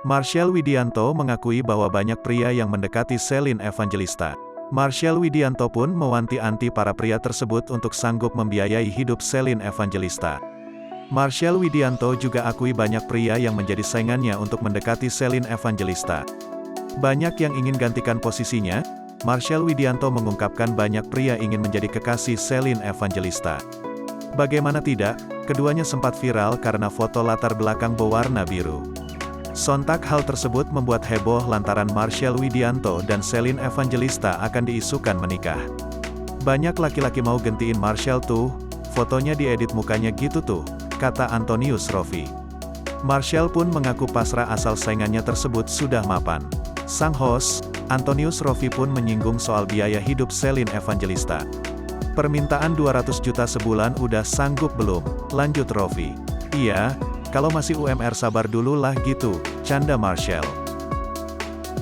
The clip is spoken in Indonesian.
Marshell Widianto mengakui bahwa banyak pria yang mendekati Shelin Evangelista. Marshell Widianto pun mewanti-wanti para pria tersebut untuk sanggup membiayai hidup Shelin Evangelista. Marshell Widianto juga akui banyak pria yang menjadi saingannya untuk mendekati Shelin Evangelista. Banyak yang ingin gantikan posisinya. Marshell Widianto mengungkapkan banyak pria ingin menjadi kekasih Shelin Evangelista. Bagaimana tidak, keduanya sempat viral karena foto latar belakang berwarna biru. Sontak hal tersebut membuat heboh lantaran Marshell Widianto dan Shelin Evangelista akan diisukan menikah. Banyak laki-laki mau gentiin Marshell tuh, fotonya diedit mukanya gitu tuh, kata Antonius Rofi. Marshell pun mengaku pasrah asal saingannya tersebut sudah mapan. Sang host, Antonius Rofi pun menyinggung soal biaya hidup Shelin Evangelista. Permintaan 200 juta sebulan udah sanggup belum? Lanjut Rofi. Iya, kalau masih UMR sabar dulu lah gitu, canda Marshell.